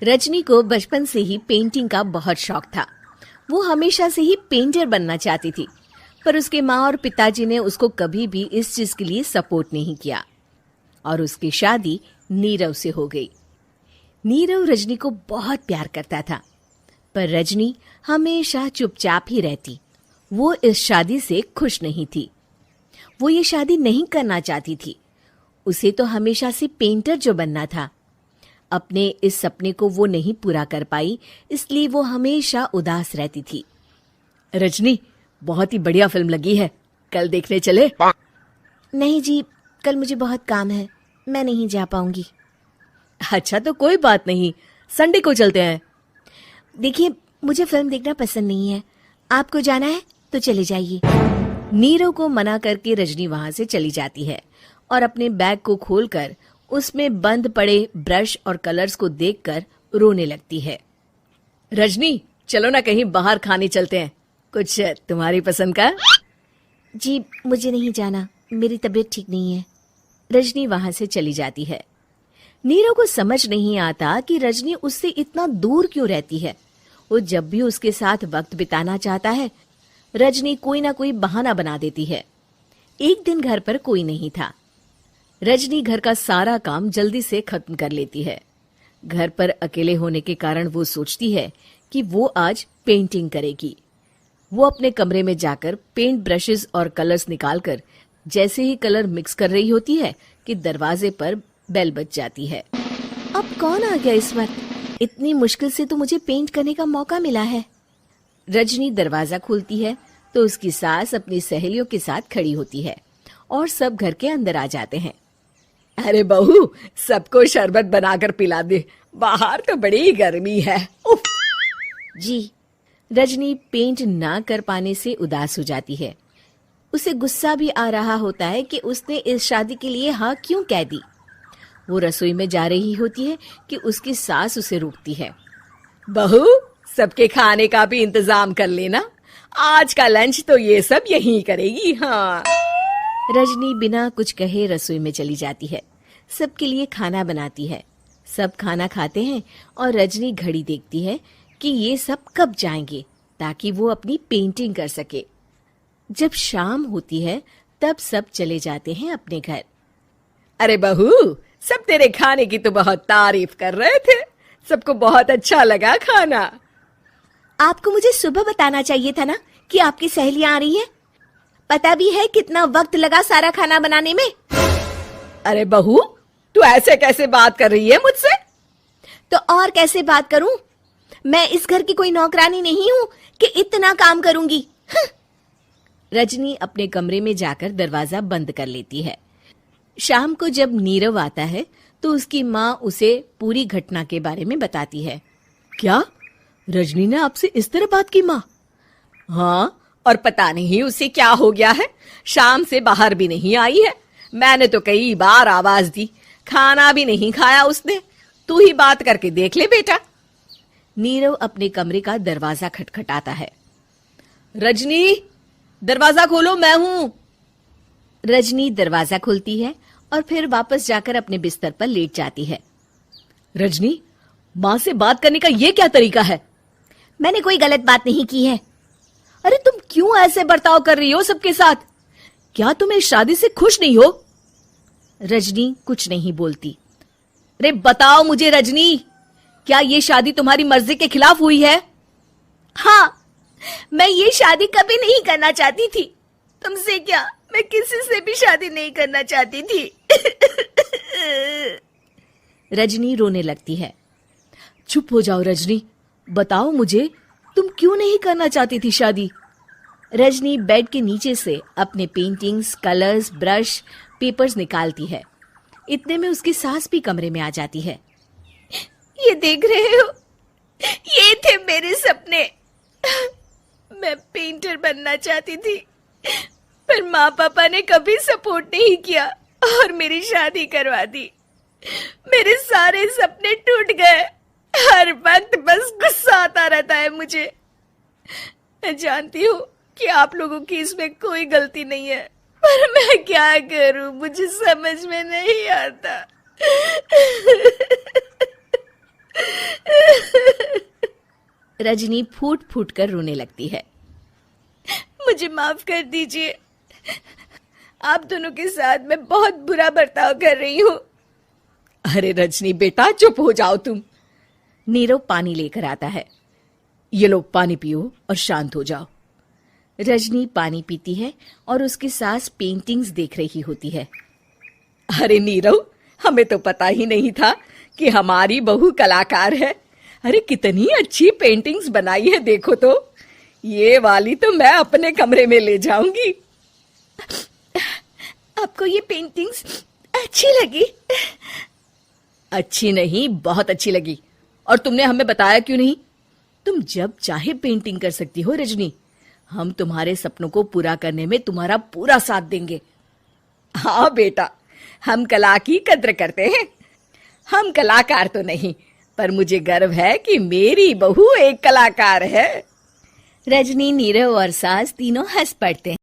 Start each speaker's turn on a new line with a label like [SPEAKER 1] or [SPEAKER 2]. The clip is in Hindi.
[SPEAKER 1] रजनी को बचपन से ही पेंटिंग का बहुत शौक था। वो हमेशा से ही पेंटर बनना चाहती थी, पर उसके माँ और पिताजी ने उसको कभी भी इस चीज के लिए सपोर्ट नहीं किया और उसकी शादी नीरव से हो गई। नीरव रजनी को बहुत प्यार करता था, पर रजनी हमेशा चुपचाप ही रहती। वो इस शादी से खुश नहीं थी। वो ये शादी नहीं करना चाहती थी। उसे तो हमेशा से पेंटर जो बनना था। अपने इस सपने को वो नहीं पूरा कर पाई, इसलिए वो हमेशा उदास रहती थी। रजनी, बहुत ही बढ़िया फिल्म लगी है, कल देखने चले?
[SPEAKER 2] नहीं जी, कल मुझे बहुत काम है, मैं नहीं जा पाऊंगी।
[SPEAKER 1] अच्छा तो कोई बात नहीं, संडे को चलते हैं।
[SPEAKER 2] देखिए, मुझे फिल्म देखना पसंद नहीं है। आपको जाना है तो चले जाइए।
[SPEAKER 1] नीरव को मना करके रजनी वहां से चली जाती है और अपने बैग को खोलकर उसमें बंद पड़े ब्रश और कलर्स को देखकर रोने लगती है। रजनी, चलो ना कहीं बाहर खाने चलते हैं, कुछ तुम्हारी पसंद का।
[SPEAKER 2] जी, मुझे नहीं जाना, मेरी तबीयत ठीक नहीं है।
[SPEAKER 1] रजनी वहां से चली जाती है। नीरव को समझ नहीं आता कि रजनी उससे इतना दूर क्यों रहती है। वो जब भी उसके साथ वक्त बिताना चाहता है, रजनी कोई ना कोई बहाना बना देती है। एक दिन घर पर कोई नहीं था। रजनी घर का सारा काम जल्दी से खत्म कर लेती है। घर पर अकेले होने के कारण वो सोचती है कि वो आज पेंटिंग करेगी। वो अपने कमरे में जाकर पेंट ब्रशेस और कलर्स निकालकर जैसे ही कलर मिक्स कर रही होती है कि दरवाजे पर बेल बज जाती है।
[SPEAKER 2] अब कौन आ गया इस वक्त? इतनी मुश्किल से तो मुझे पेंट करने का मौका मिला है।
[SPEAKER 1] रजनी दरवाजा खोलती है तो उसकी सास अपनी सहेलियों के साथ खड़ी होती है और सब घर के अंदर आ जाते हैं। अरे बहू, सबको शरबत बनाकर पिला दे, बाहर तो बड़ी गर्मी है। उफ।
[SPEAKER 2] जी।
[SPEAKER 1] रजनी पेंट ना कर पाने से उदास हो जाती है। उसे गुस्सा भी आ रहा होता है कि उसने इस शादी के लिए हाँ क्यों कह दी। वो रसोई में जा रही होती है कि उसकी सास उसे रोकती है। बहू, सबके खाने का भी इंतजाम कर लेना, आज का लंच तो ये सब यहीं करेगी। हाँ। रजनी बिना कुछ कहे रसोई में चली जाती है। सबके लिए खाना बनाती है। सब खाना खाते हैं और रजनी घड़ी देखती है कि ये सब कब जाएंगे ताकि वो अपनी पेंटिंग कर सके। जब शाम होती है तब सब चले जाते हैं अपने घर। अरे बहू, सब तेरे खाने की तो बहुत तारीफ कर रहे थे, सबको बहुत अच्छा लगा खाना।
[SPEAKER 2] आपको मुझे सुबह बताना चाहिए था ना कि आपकी सहेलियां आ रही हैं। पता भी है कितना वक्त लगा सारा खाना बनाने में।
[SPEAKER 1] अरे बहू, तू ऐसे कैसे बात कर रही है मुझसे?
[SPEAKER 2] तो और कैसे बात करूं? मैं इस घर की कोई नौकरानी नहीं हूं कि इतना काम करूंगी।
[SPEAKER 1] रजनी अपने कमरे में जाकर दरवाजा बंद कर लेती है। शाम को जब नीरव आता है तो उसकी माँ उसे पूरी घटना के बारे में बताती है। क्या रजनी ने आपसे इस तरह बात की माँ? हाँ, और पता नहीं उसे क्या हो गया है, शाम से बाहर भी नहीं आई है। मैंने तो कई बार आवाज दी, खाना भी नहीं खाया उसने। तू ही बात करके देख ले बेटा। नीरव अपने कमरे का दरवाजा खटखटाता है। रजनी, दरवाजा खोलो, मैं हूं। रजनी दरवाजा खोलती है और फिर वापस जाकर अपने बिस्तर पर लेट जाती है। रजनी, माँ से बात करने का ये क्या तरीका है?
[SPEAKER 2] मैंने कोई गलत बात नहीं की है।
[SPEAKER 1] अरे तुम क्यों ऐसे बर्ताव कर रही हो सबके साथ? क्या तुम इस शादी से खुश नहीं हो? रजनी कुछ नहीं बोलती। अरे बताओ मुझे रजनी, क्या ये शादी तुम्हारी मर्जी के खिलाफ हुई है?
[SPEAKER 2] हाँ, मैं ये शादी कभी नहीं करना चाहती थी। तुमसे क्या, मैं किसी से भी शादी नहीं करना चाहती थी।
[SPEAKER 1] रजनी रोने लगती है। चुप हो जाओ रजनी, बताओ मुझे, तुम क्यों नहीं करना चाहती थी शादी? रजनी बेड के नीचे से अपने पेंटिंग्स, कलर्स, ब्रश, पेपर्स निकालती है। इतने में उसकी सास भी कमरे में आ जाती है।
[SPEAKER 2] ये देख रहे हो, ये थे मेरे सपने। मैं पेंटर बनना चाहती थी, पर माँ पापा ने कभी सपोर्ट नहीं किया और मेरी शादी करवा दी। मेरे सारे सपने टूट गए। हर वक्त बस गुस्सा आता रहता है मुझे। मैं जानती हूँ कि आप लोगों की इसमें कोई गलती नहीं है, पर मैं क्या करूँ, मुझे समझ में नहीं आता।
[SPEAKER 1] रजनी फूट फूट कर रोने लगती है।
[SPEAKER 2] मुझे माफ कर दीजिए, आप दोनों के साथ मैं बहुत बुरा बर्ताव कर रही हूँ।
[SPEAKER 3] अरे रजनी बेटा, चुप हो जाओ तुम।
[SPEAKER 1] नीरव पानी लेकर आता है।
[SPEAKER 3] ये लो पानी पियो और शांत हो जाओ।
[SPEAKER 1] रजनी पानी पीती है और उसकी सास पेंटिंग्स देख रही होती है।
[SPEAKER 3] अरे नीरव, हमें तो पता ही नहीं था कि हमारी बहू कलाकार है। अरे कितनी अच्छी पेंटिंग्स बनाई है, देखो तो। ये वाली तो मैं अपने कमरे में ले जाऊंगी।
[SPEAKER 2] आपको ये पेंटिंग्स अच्छी लगी?
[SPEAKER 3] अच्छी नहीं, बहुत अच्छी लगी। और तुमने हमें बताया क्यों नहीं? तुम जब चाहे पेंटिंग कर सकती हो रजनी। हम तुम्हारे सपनों को पूरा करने में तुम्हारा पूरा साथ देंगे। हाँ बेटा, हम कला की कद्र करते हैं। हम कलाकार तो नहीं, पर मुझे गर्व है कि मेरी बहू एक कलाकार है।
[SPEAKER 1] रजनी, नीरव और सास तीनों हंस पड़ते हैं।